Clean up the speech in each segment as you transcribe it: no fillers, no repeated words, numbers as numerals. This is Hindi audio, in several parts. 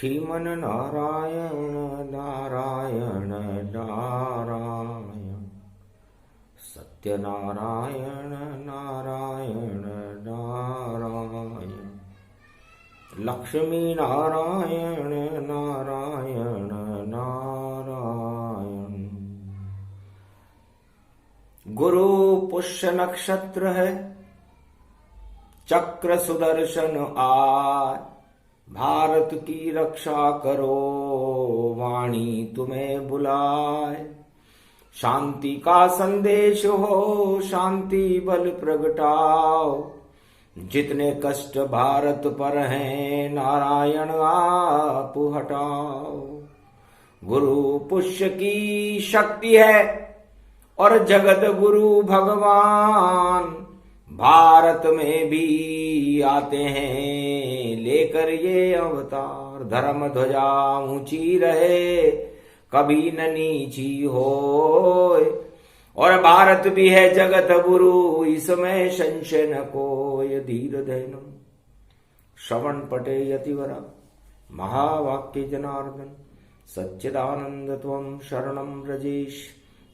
श्रीमन नारायण नारायण नारायण सत्यनारायण नारायण नारायण लक्ष्मी नारायण नारायण नारायण। गुरु पुष्य नक्षत्र है, चक्र सुदर्शन आय, भारत की रक्षा करो वाणी तुम्हें बुलाए। शांति का संदेश हो, शांति बल प्रगटाओ, जितने कष्ट भारत पर हैं नारायण आप हटाओ। गुरु पुष्य की शक्ति है और जगत गुरु भगवान भारत में भी आते हैं लेकर ये अवतार। धर्म ध्वजा ऊंची रहे कभी न नीची होए, और भारत भी है जगत गुरु इसमें संशय न कोय। धीर धैनम श्रवण पटे यतिवरा महावाक्य जनार्दन सच्चिदानंद त्वं शरणं व्रजेश।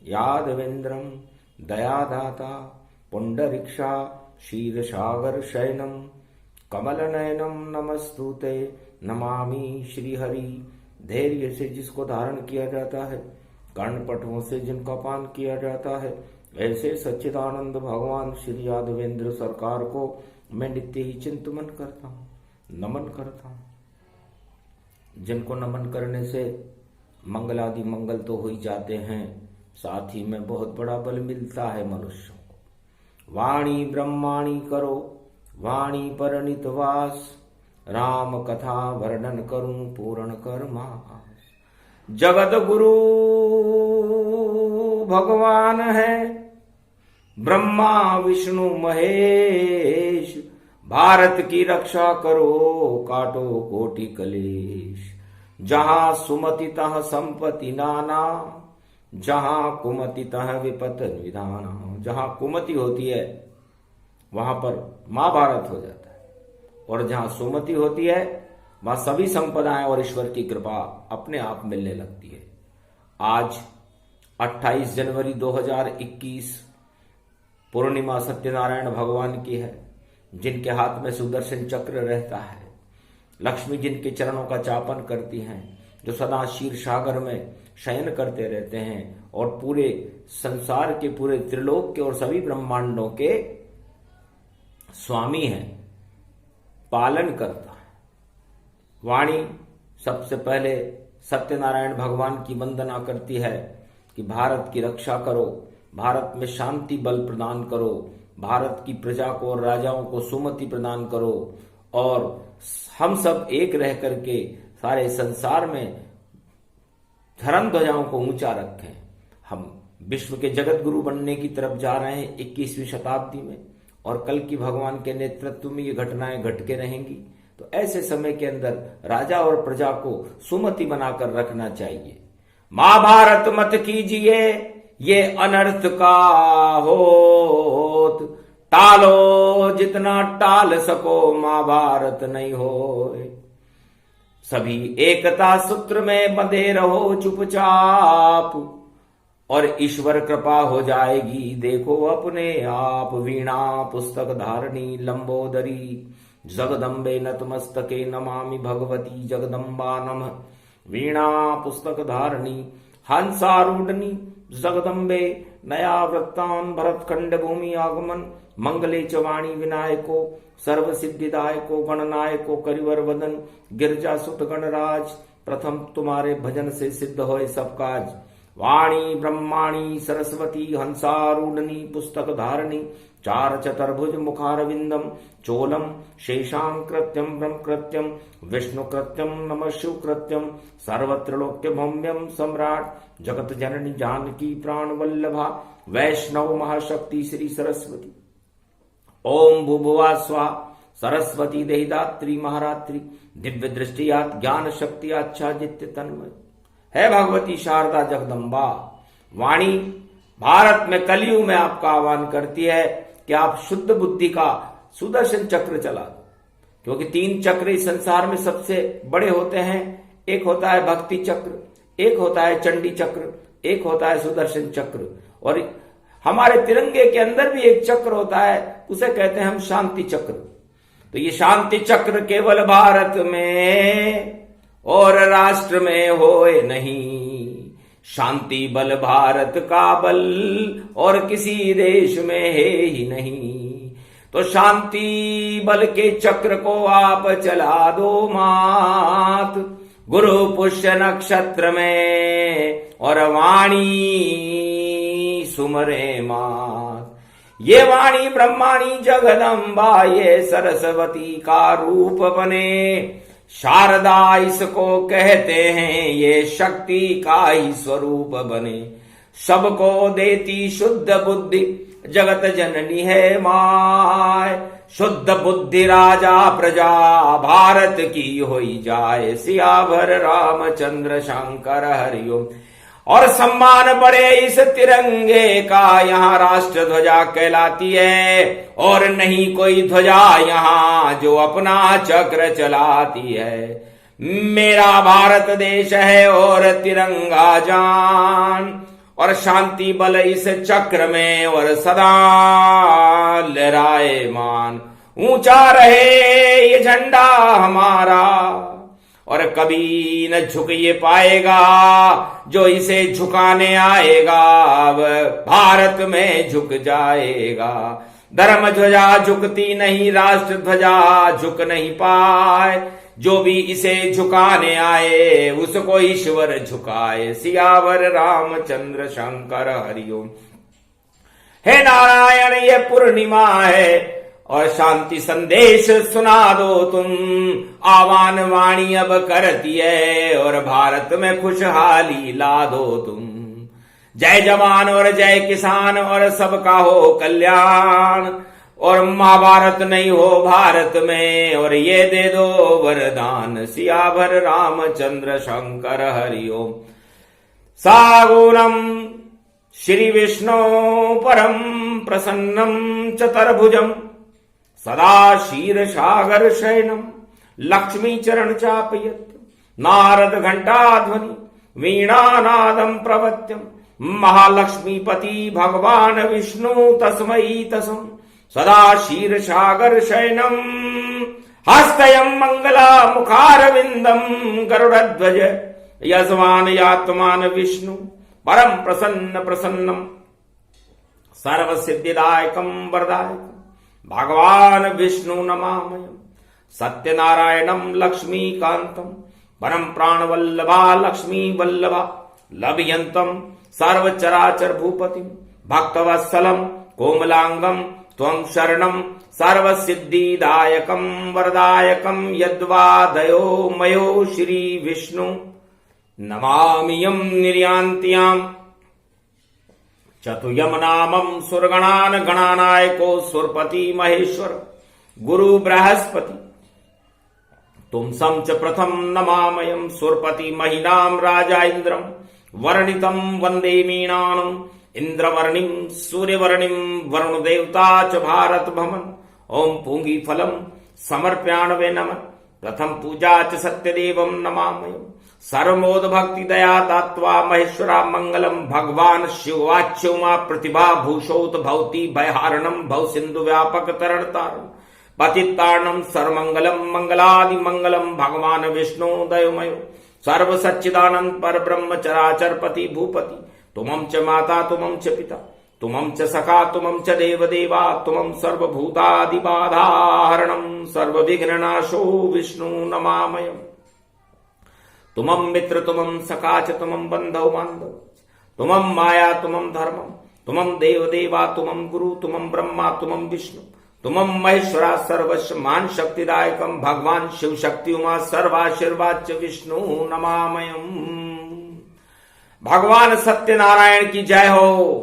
यादवेन्द्रं दयादाता पुंडरीक्षा क्षीरसागर शयनम कमलनयनम नमस्तुते नमामि श्रीहरि। धैर्य से जिसको धारण किया जाता है, कर्णपटों से जिनका पान किया जाता है, ऐसे सच्चिदानंद भगवान श्री यादवेंद्र सरकार को मैं नित्य ही चिंतन करता हूँ, नमन करता हूँ। जिनको नमन करने से मंगलादि मंगल तो हो ही जाते हैं, साथ ही में बहुत बड़ा बल मिलता है मनुष्य को। वाणी ब्रह्माणी करो वाणी पर नितवास, राम कथा वर्णन करूं पूर्ण कर मास। जगत गुरु भगवान है, ब्रह्मा विष्णु महेश, भारत की रक्षा करो काटो कोटि कलेश। जहां सुमति तह संपत्ति नाना, जहां कुमति तह विपत विधान। जहां कुमति होती है वहां पर महाभारत हो जाता है, और जहां सुमति होती है वहां सभी संपदाएं और ईश्वर की कृपा अपने आप मिलने लगती है। आज 28 जनवरी 2021 पूर्णिमा सत्यनारायण भगवान की है, जिनके हाथ में सुदर्शन चक्र रहता है। लक्ष्मी जिनके चरणों का चापन करती हैं, जो सदा क्षीर सागर में शयन करते रहते हैं और पूरे संसार के, पूरे त्रिलोक के और सभी ब्रह्मांडों के स्वामी हैं, पालन करता है। वाणी सबसे पहले सत्यनारायण भगवान की वंदना करती है कि भारत की रक्षा करो, भारत में शांति बल प्रदान करो, भारत की प्रजा को और राजाओं को सुमति प्रदान करो, और हम सब एक रह करके सारे संसार में धर्म ध्वजाओं को ऊंचा रखें। हम विश्व के जगत गुरु बनने की तरफ जा रहे हैं 21वीं शताब्दी में, और कल की भगवान के नेतृत्व में ये घटनाएं घट के रहेंगी। तो ऐसे समय के अंदर राजा और प्रजा को सुमति बनाकर रखना चाहिए। महाभारत मत कीजिए ये अनर्थ का होत, टालो जितना टाल सको महाभारत नहीं होए। सभी एकता सूत्र में बंधे रहो चुपचाप, और ईश्वर कृपा हो जाएगी देखो अपने आप। वीणा पुस्तक धारणी लंबोदरी जगदम्बे नतमस्तके नमामि भगवती जगदम्बा नमः। वीणा पुस्तक धारणी हंसारूढ़नी जगदम्बे नया वृत्तान भरतखंड भूमि आगमन। मंगले च वाणी विनायको सर्व सिद्धिदायको गणनायको करिवर वदन। गिरजा सुत गणराज प्रथम तुम्हारे भजन से सिद्ध होए सब काज। वाणी ब्रह्माणी सरस्वती हंसारूढ़नी पुस्तक धारणी। चार चतुर्भुज मुखारविंदम चोलम शेषांकृत्यम ब्रह्मकृत्यम विष्णुकृत्यम नमः शिवकृत्यम। सर्वत्रलोक्य भौम्यम सम्राट जगत जननी जानकी प्राण वल्लभा। वैष्णव महाशक्ति श्री सरस्वती। ओम भूभुवा स्वा सरस्वती देहिदात्री महारात्रि। दिव्य दृष्टियात ज्ञान शक्ति आच्छादित्य तन्मय। है भगवती शारदा जगदम्बा। वाणी भारत में कलयुग में आपका आह्वान करती है कि आप शुद्ध बुद्धि का सुदर्शन चक्र चला दो, क्योंकि 3 चक्र इस संसार में सबसे बड़े होते हैं। एक होता है भक्ति चक्र, एक होता है चंडी चक्र, एक होता है सुदर्शन चक्र, और हमारे तिरंगे के अंदर भी एक चक्र होता है, उसे कहते हैं हम शांति चक्र। तो ये शांति चक्र केवल भारत में और राष्ट्र में होए नहीं, शांति बल भारत का बल और किसी देश में है ही नहीं। तो शांति बल के चक्र को आप चला दो मात, गुरु पुष्य नक्षत्र में और वाणी सुमरे मात। ये वाणी ब्रह्माणी जगदम्बा ये सरस्वती का रूप बने, शारदा इसको कहते हैं, ये शक्ति का ही स्वरूप बने। सबको देती शुद्ध बुद्धि जगत जननी है माय, शुद्ध बुद्धि राजा प्रजा भारत की होई जाए। सियावर रामचंद्र शंकर हरिओम। और सम्मान बड़े इस तिरंगे का, यहाँ राष्ट्र ध्वजा कहलाती है, और नहीं कोई ध्वजा यहाँ जो अपना चक्र चलाती है। मेरा भारत देश है और तिरंगा जान, और शांति बल इस चक्र में और सदा लहराए मान। ऊंचा रहे ये झंडा हमारा और कभी न झुक ये पाएगा, जो इसे झुकाने आएगा अब भारत में झुक जाएगा। धर्म ध्वजा झुकती नहीं, राष्ट्र ध्वजा झुक नहीं पाए, जो भी इसे झुकाने आए उसको ईश्वर झुकाए। सियावर रामचंद्र शंकर हरिओम। हे नारायण ये पूर्णिमा है और शांति संदेश सुना दो तुम, आह्वान वाणी अब करती है और भारत में खुशहाली ला दो तुम। जय जवान और जय किसान और सबका हो कल्याण, और महाभारत नहीं हो भारत में और ये दे दो वरदान। सियावर रामचंद्र शंकर हरिओम। सागुणम श्री विष्णु परम प्रसन्नम चतुर्भुजम, सदा क्षीरसागर शयनम लक्ष्मी चरण चापयत, नारद घंटा ध्वनि वीणानादम प्रवत्यम, महालक्ष्मीपति भगवान विष्णु तस्मै तसम, सदा क्षीरसागर शयनम हस्तयम मंगला मुखारविंदम, गरुड़ध्वज यजमान यात्मान विष्णु परम प्रसन्न प्रसन्नम, सर्व सिद्धिदायकम वरदायकम भगवान विष्णु नमामयम्। सत्यनारायणम लक्ष्मीकांतम परम प्राणवल्लभा लक्ष्मी वल्लभा, लभयन्तम सर्वचराचर भूपतिम, भक्तवत्सलम कोमलांगम त्वं शरणम, सर्वसिद्धिदायकम वरदायकम यद्वादयो मयो श्री विष्णु नमामियं निर्यान्त्याम्। चतुयमनामं सुरगणान गणानायको सुरपति महेश्वर गुरु बृहस्पति, तुम च प्रथम नमामयं सुरपति महीनां राजा इंद्रम, वर्णितं वंदे मीनानम् इंद्रवर्णिं सूर्यवर्णिं वरुण देवता च भारत भमन। ओम पूंगी फलम समर्प्याणवे नमः, प्रथम पूजा च सत्यदेवं नमामयम्। सर्वमोद भक्ति दया दात्वा महेश्वरा मंगलम, भगवान शिववाच्युमा प्रतिभा भूषोत भवती भयहारणम, भव सिंधु व्यापक तरण तारण पतितारणम, सर्वमंगलम मंगलादि मंगलम भगवान विष्णु दयोमयो, सर्व सच्चिदानंद पर ब्रह्म चराचर पति भूपति, तुमं च माता तुमं च पिता तुमं च सखा तुमं च देव देवा, तुमं सर्वभूतादि बाधाहरणम, सर्वविघ्ननाशो विष्णु नमामयम्। तुमं मित्र तुमं सखा च तुमं बंधव बांधव, तुमं माया तुमं धर्मम, तुमं देव देवा तुमं गुरु, तुमं ब्रह्मा तुमं विष्णु, तुमं महेश्वरा सर्वस्व मान शक्तिदायकम, भगवान शिव शक्ति उमा सर्वाशीर्वाद च विष्णु नमामयम्। भगवान सत्यनारायण की जय हो।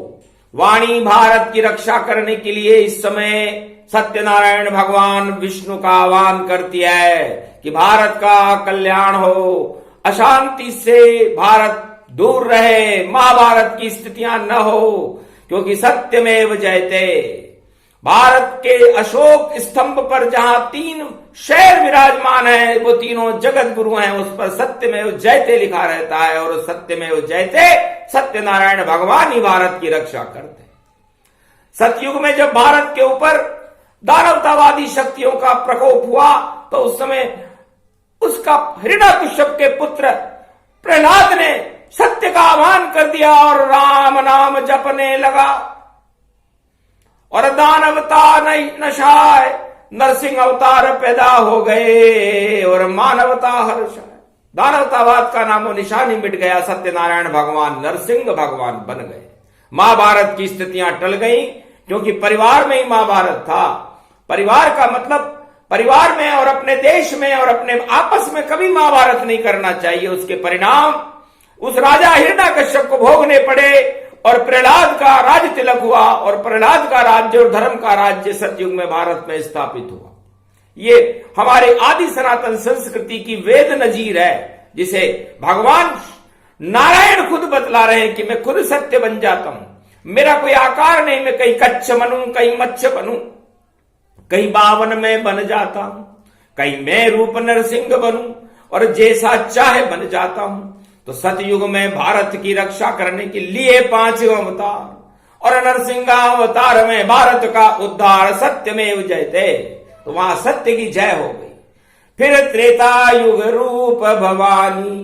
वाणी भारत की रक्षा करने के लिए इस समय सत्यनारायण भगवान विष्णु का आह्वान करती है कि भारत का कल्याण हो, अशांति से भारत दूर रहे, महाभारत की स्थितियां न हो, क्योंकि सत्यमेव जयते। भारत के अशोक स्तंभ पर जहां 3 शेर विराजमान है, वो तीनों जगत गुरु हैं, उस पर सत्यमेव जयते लिखा रहता है। और सत्यमेव जयते, सत्यनारायण भगवान ही भारत की रक्षा करते। सतयुग में जब भारत के ऊपर दानवतावादी शक्तियों का प्रकोप हुआ, तो उस समय उसका हिरण्यकश्यप के पुत्र प्रहलाद ने सत्य का आह्वान कर दिया और राम नाम जपने लगा। और दानवता नशाय, नरसिंह अवतार पैदा हो गए और मानवता हर्षाय। दानवतावाद का नामो निशानी मिट गया, सत्यनारायण भगवान नरसिंह भगवान बन गए। महाभारत की स्थितियां टल गई, क्योंकि परिवार में ही महाभारत था। परिवार का मतलब परिवार में और अपने देश में और अपने आपस में कभी महाभारत नहीं करना चाहिए। उसके परिणाम उस राजा हिरण्यकश्यप को भोगने पड़े और प्रहलाद का राज तिलक हुआ और प्रहलाद का राज्य और धर्म का राज्य सतयुग में भारत में स्थापित हुआ। ये हमारे आदि सनातन संस्कृति की वेद नजीर है, जिसे भगवान नारायण खुद बतला रहे हैं कि मैं खुद सत्य बन जाता हूं। मेरा कोई आकार नहीं, मैं कहीं कच्छ बनूं, कहीं मत्स्य बनूं, कहीं बावन में बन जाता हूं, कहीं मैं रूप नरसिंह बनूं और जैसा चाहे बन जाता हूं। तो सतयुग में भारत की रक्षा करने के लिए 5 अवतार और नरसिंह अवतार में भारत का उद्धार, सत्यमेव जयते। तो वहां सत्य की जय हो गई। फिर त्रेता युग रूप भवानी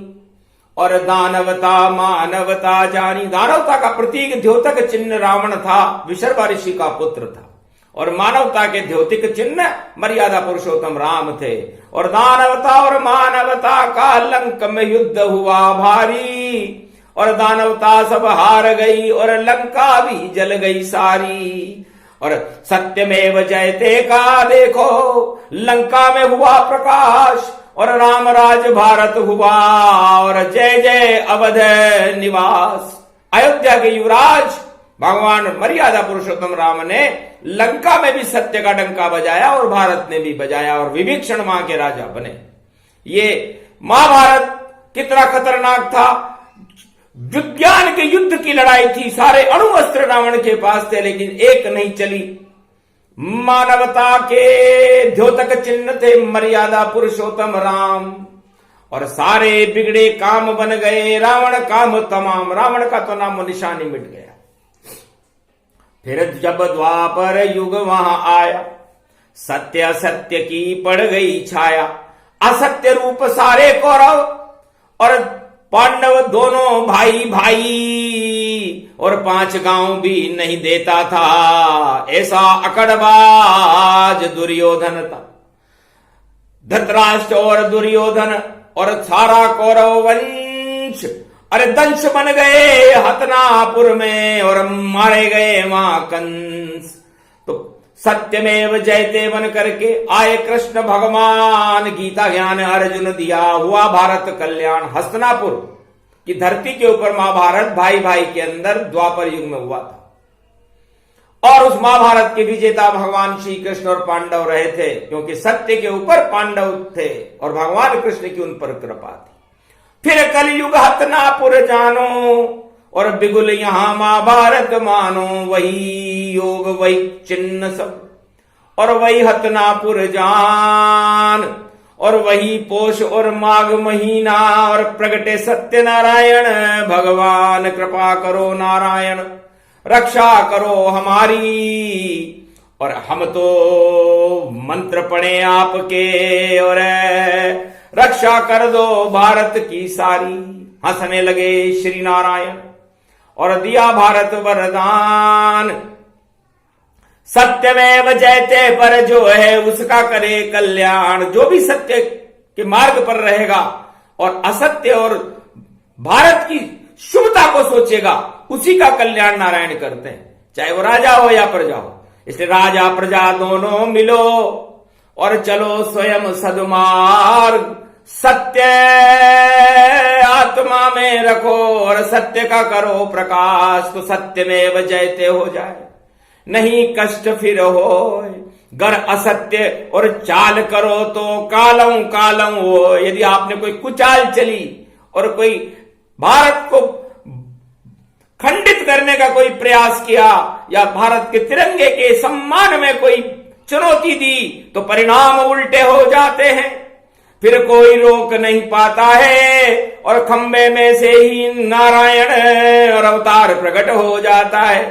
और दानवता मानवता जानी। दानवता का प्रतीक द्योतक चिन्ह रावण था, विशर्वा ऋषि का पुत्र था। और मानवता के द्योतिक चिन्ह मर्यादा पुरुषोत्तम राम थे। और दानवता और मानवता का लंक में युद्ध हुआ भारी, और दानवता सब हार गई और लंका भी जल गई सारी। और सत्यमेव जयते का देखो, लंका में हुआ प्रकाश और राम राज भारत हुआ। और जय जय अवध निवास। अयोध्या के युवराज भगवान मर्यादा पुरुषोत्तम राम ने लंका में भी सत्य का डंका बजाया और भारत ने भी बजाया और विभीषण वहां के राजा बने। ये महाभारत कितना खतरनाक था। विज्ञान के युद्ध की लड़ाई थी, सारे अणु अस्त्र रावण के पास थे, लेकिन एक नहीं चली। मानवता के द्योतक चिन्ह थे मर्यादा पुरुषोत्तम राम, और सारे बिगड़े काम बन गए, रावण काम तमाम। रावण का तो नामो निशानी मिट गया। फिर जब द्वापर युग वहां आया, सत्य असत्य की पड़ गई छाया। असत्य रूप सारे कौरव और पांडव दोनों भाई भाई, और 5 गांव भी नहीं देता था, ऐसा अकड़बाज दुर्योधन था। धृतराष्ट्र और दुर्योधन और सारा कौरव वंश अरे दंश बन गए हतनापुर में और मारे गए वहां कंस। तो सत्यमेव जयते बन करके आए कृष्ण भगवान, गीता ज्ञान अर्जुन दिया, हुआ भारत कल्याण। हस्तिनापुर की धरती के ऊपर महाभारत भाई भाई के अंदर द्वापर युग में हुआ था। और उस महाभारत के विजेता भगवान श्री कृष्ण और पांडव रहे थे, क्योंकि सत्य के ऊपर पांडव थे और भगवान कृष्ण की उन पर कृपा थी। फिर कलयुग हतनापुर जानो और बिगुल यहां महाभारत मानो। वही योग वही चिन्ह सब और वही हतनापुर जान, और वही पोष और माघ महीना, और प्रगटे सत्यनारायण भगवान। कृपा करो नारायण, रक्षा करो हमारी, और हम तो मंत्र पढ़े आपके, और रक्षा कर दो भारत की सारी। हंसने लगे श्री नारायण और दिया भारत वरदान। सत्यमेव जयते पर जो है उसका करे कल्याण। जो भी सत्य के मार्ग पर रहेगा और असत्य और भारत की शुभता को सोचेगा, उसी का कल्याण नारायण करते हैं, चाहे वो राजा हो या प्रजा हो। इसलिए राजा प्रजा दोनों मिलो और चलो स्वयं सद्मार्ग। सत्य आत्मा में रखो और सत्य का करो प्रकाश, तो सत्यमेव जयते हो जाए, नहीं कष्ट फिर हो। गर असत्य और चाल करो तो कालम कालम हो। यदि आपने कोई कुचाल चली और कोई भारत को खंडित करने का कोई प्रयास किया या भारत के तिरंगे के सम्मान में कोई चुनौती दी तो परिणाम उल्टे हो जाते हैं। फिर कोई रोक नहीं पाता है और खंबे में से ही नारायण और अवतार प्रकट हो जाता है।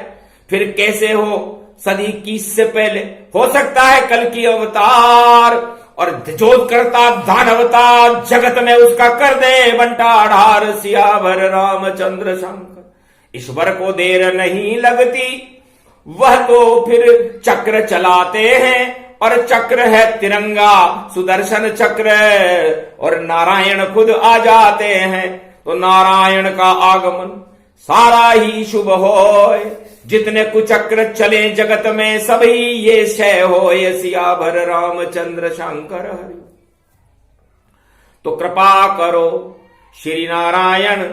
फिर कैसे हो सदी 21 से पहले हो सकता है कल की अवतार, और जो करता दानवता जगत में उसका कर दे बंटाढार सियावर रामचंद्र शंकर। ईश्वर को देर नहीं लगती, वह तो फिर चक्र चलाते हैं, और चक्र है तिरंगा सुदर्शन चक्र, और नारायण खुद आ जाते हैं। तो नारायण का आगमन सारा ही शुभ होय, जितने कुचक्र चले जगत में सभी ये क्षय होय, सियावर रामचंद्र शंकर हरि। तो कृपा करो श्री नारायण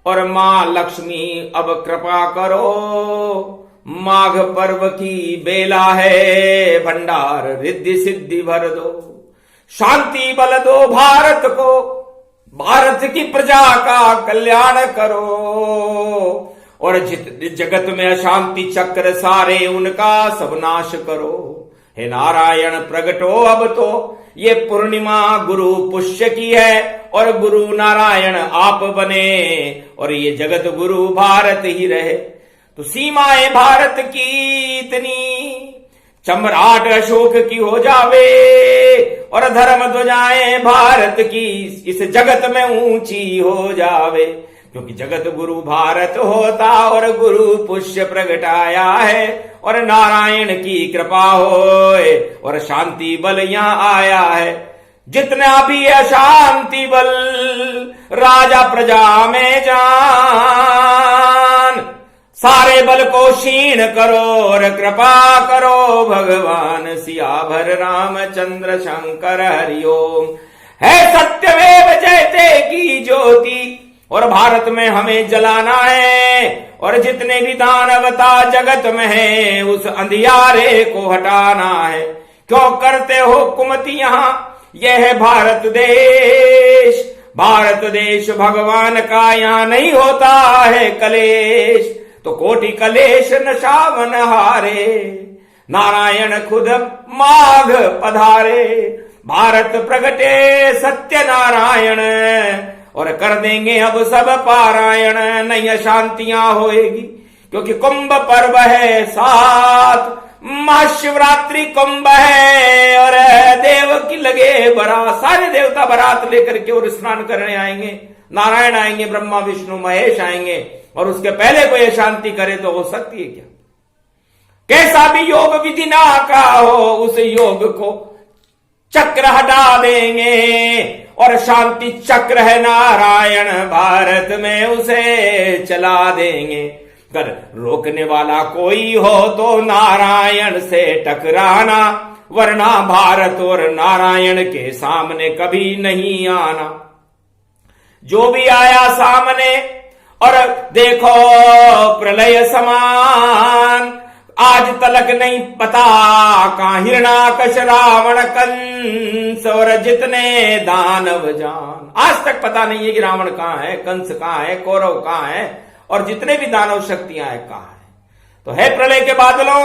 और मां लक्ष्मी, अब कृपा करो। माघ पर्व की बेला है, भंडार रिद्धि सिद्धि भर दो, शांति बल दो भारत को, भारत की प्रजा का कल्याण करो, और जित जगत में अशांति चक्र सारे उनका सब नाश करो। हे नारायण प्रगटो अब तो, ये पूर्णिमा गुरु पुष्य की है, और गुरु नारायण आप बने, और ये जगत गुरु भारत ही रहे। तो सीमाएं भारत की इतनी सम्राट अशोक की हो जावे, और धर्म ध्वजाएं भारत की इस जगत में ऊंची हो जावे, क्योंकि जगत गुरु भारत होता और गुरु पुष्य प्रगटाया है, और नारायण की कृपा होए और शांति बल यहाँ आया है। जितना भी अशांति बल राजा प्रजा में जान, सारे बल को क्षीण करो और कृपा करो भगवान सियावर रामचंद्र शंकर हरिओम। है सत्यमेव जयते की ज्योति, और भारत में हमें जलाना है, और जितने भी दानवता जगत में है उस अंधियारे को हटाना है। क्यों करते हो कुमति यहाँ, यह है भारत देश। भारत देश भगवान का यहाँ नहीं होता है कलेश, तो कोटि कलेश नशावन हारे, नारायण खुद माघ पधारे। भारत प्रगटे सत्य नारायण, और कर देंगे अब सब पारायण। नहीं अशांतियां होएगी, क्योंकि कुंभ पर्व है 7, महाशिवरात्रि कुंभ है, और देव की लगे बारात, सारे देवता बारात लेकर के और स्नान करने आएंगे। नारायण आएंगे, ब्रह्मा विष्णु महेश आएंगे, और उसके पहले कोई अशांति करे तो हो सकती है क्या? कैसा भी योग विधि ना का हो, उस योग को चक्र हटा देंगे, और शांति चक्र है नारायण भारत में उसे चला देंगे। कर रोकने वाला कोई हो तो नारायण से टकराना, वरना भारत और नारायण के सामने कभी नहीं आना। जो भी आया सामने, और देखो प्रलय समान, आज तलक नहीं पता कहां हिरणाकश रावण कंस और जितने दानव जान। आज तक पता नहीं है कि रावण कहां है, कंस कहां है, कौरव कहां है, और जितने भी दानव शक्तियां हैं कहां है। तो है प्रलय के बादलों,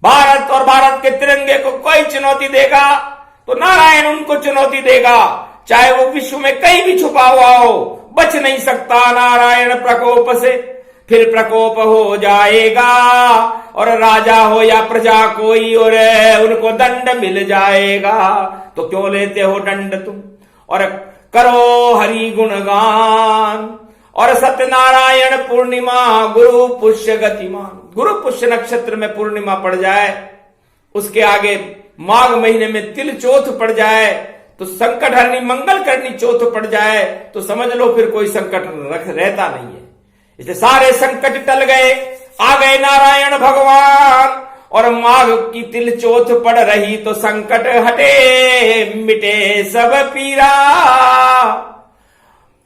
भारत और भारत के तिरंगे को कोई चुनौती देगा तो नारायण उनको चुनौती देगा, चाहे वो विश्व में कहीं भी छुपा हुआ हो, बच नहीं सकता नारायण प्रकोप से। फिर प्रकोप हो जाएगा, और राजा हो या प्रजा कोई, और उनको दंड मिल जाएगा। तो क्यों लेते हो दंड तुम, और करो हरि गुणगान। और सत्यनारायण पूर्णिमा गुरु पुष्य गतिमान, गुरु पुष्य नक्षत्र में पूर्णिमा पड़ जाए, उसके आगे माघ महीने में तिल चौथ पड़ जाए, तो संकट हरनी मंगल करनी चौथ पड़ जाए, तो समझ लो फिर कोई संकट रहता नहीं है। इसलिए सारे संकट टल गए, आ गए नारायण भगवान, और माघ की तिल चौथ पड़ रही तो संकट हटे, मिटे सब पीरा,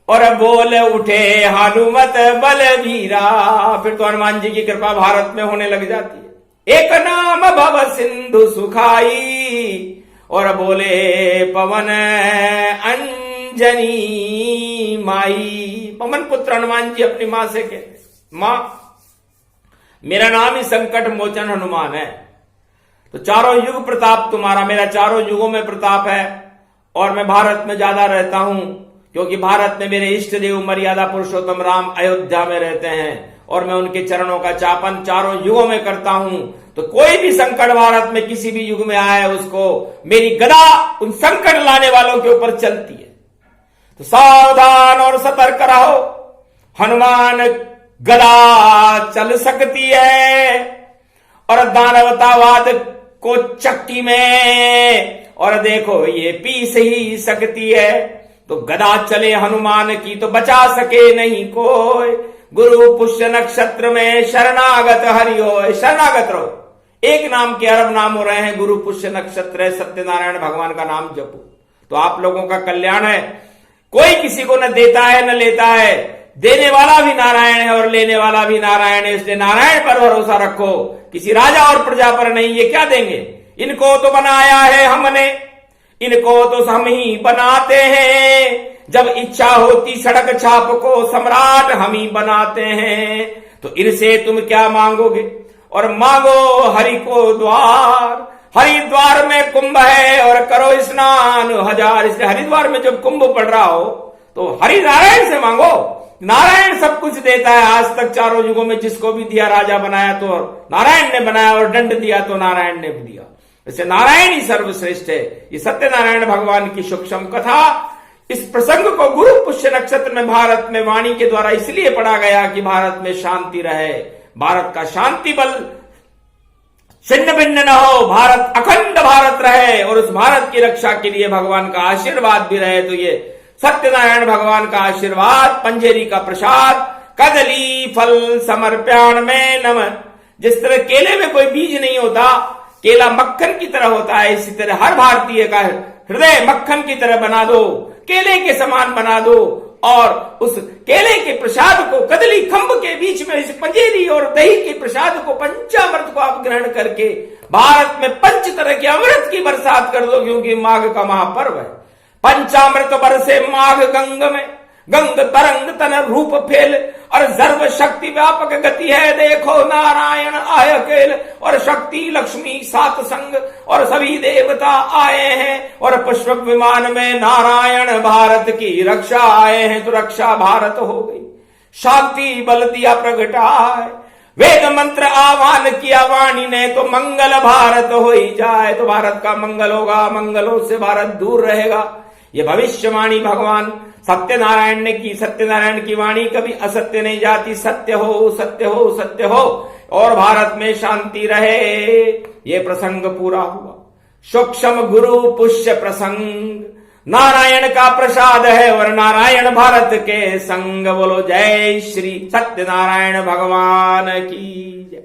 और बोल उठे हनुमत बलबीरा। फिर तो हनुमान जी की कृपा भारत में होने लग जाती है। एक नाम भव सिंधु सुखाई, और बोले पवन अंजनी माई। पवन पुत्र हनुमान जी अपनी मां से कहते, मां मेरा नाम ही संकट मोचन हनुमान है। तो चारों युग प्रताप तुम्हारा, मेरा चारों युगों में प्रताप है। और मैं भारत में ज्यादा रहता हूं क्योंकि भारत में मेरे इष्ट देव मर्यादा पुरुषोत्तम राम अयोध्या में रहते हैं और मैं उनके चरणों का चापन चारों युगों में करता हूं। तो कोई भी संकट भारत में किसी भी युग में आए, उसको मेरी गदा उन संकट लाने वालों के ऊपर चलती है। तो सावधान और सतर्क रहो, हनुमान गदा चल सकती है और दानवतावाद को चक्की में, और देखो ये पीस ही सकती है। तो गदा चले हनुमान की तो बचा सके नहीं कोई। गुरु पुष्य नक्षत्र में शरणागत हरि होय। शरणागत रहो। एक नाम के अरब नाम हो रहे हैं। गुरु पुष्य नक्षत्र है, सत्यनारायण भगवान का नाम जपो तो आप लोगों का कल्याण है। कोई किसी को न देता है न लेता है, देने वाला भी नारायण है और लेने वाला भी नारायण है। इसलिए नारायण पर भरोसा रखो, किसी राजा और प्रजा पर नहीं। ये क्या देंगे? इनको तो बनाया है हमने, इनको तो हम ही बनाते हैं। जब इच्छा होती सड़क छाप को सम्राट हम ही बनाते हैं। तो इनसे तुम क्या मांगोगे? और मांगो हरि को द्वार। हरिद्वार में कुंभ है और करो स्नान 1000। इसलिए हरिद्वार में जब कुंभ पड़ रहा हो तो हरि नारायण से मांगो। नारायण सब कुछ देता है। आज तक चारों युगों में जिसको भी दिया राजा बनाया तो नारायण ने बनाया और दंड दिया तो नारायण ने भी दिया। इससे नारायण ही सर्वश्रेष्ठ है। ये सत्यनारायण भगवान की सूक्ष्म कथा। इस प्रसंग को गुरु पुष्य नक्षत्र में भारत में वाणी के द्वारा इसलिए पढ़ा गया कि भारत में शांति रहे, भारत का शांति बल छिन्न भिन्न न हो, भारत अखंड भारत रहे और उस भारत की रक्षा के लिए भगवान का आशीर्वाद भी रहे। तो ये सत्यनारायण भगवान का आशीर्वाद, पंजेरी का प्रसाद, कदली फल समर्प्याण में नमः। जिस तरह केले में कोई बीज नहीं होता, केला मक्खन की तरह होता है, इसी तरह हर भारतीय का हृदय मक्खन की तरह बना दो, केले के समान बना दो और उस केले के प्रसाद को कदली खंभ के बीच में इस पंजेरी और दही के प्रसाद को, पंचामृत को आप ग्रहण करके भारत में 5 तरह के अमृत की बरसात कर दो। क्योंकि माघ का महापर्व है। पंचामृत बरसे माघ गंग में, गंग तरंग तन रूप फेल और सर्व शक्ति व्यापक गति है। देखो नारायण आय अकेल और शक्ति लक्ष्मी सात संग और सभी देवता आए हैं और पुष्पक विमान में नारायण भारत की रक्षा आए हैं। तो रक्षा भारत हो गई, शांति बल दिया प्रगटाए, वेद मंत्र आह्वान किया वाणी ने तो मंगल भारत हो ही जाए। तो भारत का मंगल होगा, मंगलों से भारत दूर रहेगा। ये भविष्यवाणी भगवान सत्यनारायण ने की। सत्यनारायण की वाणी कभी असत्य नहीं जाती। सत्य हो सत्य हो सत्य हो और भारत में शांति रहे। ये प्रसंग पूरा हुआ। सूक्ष्म गुरु पुष्य प्रसंग, नारायण का प्रसाद है और नारायण भारत के संग। बोलो जय श्री सत्यनारायण भगवान की जय।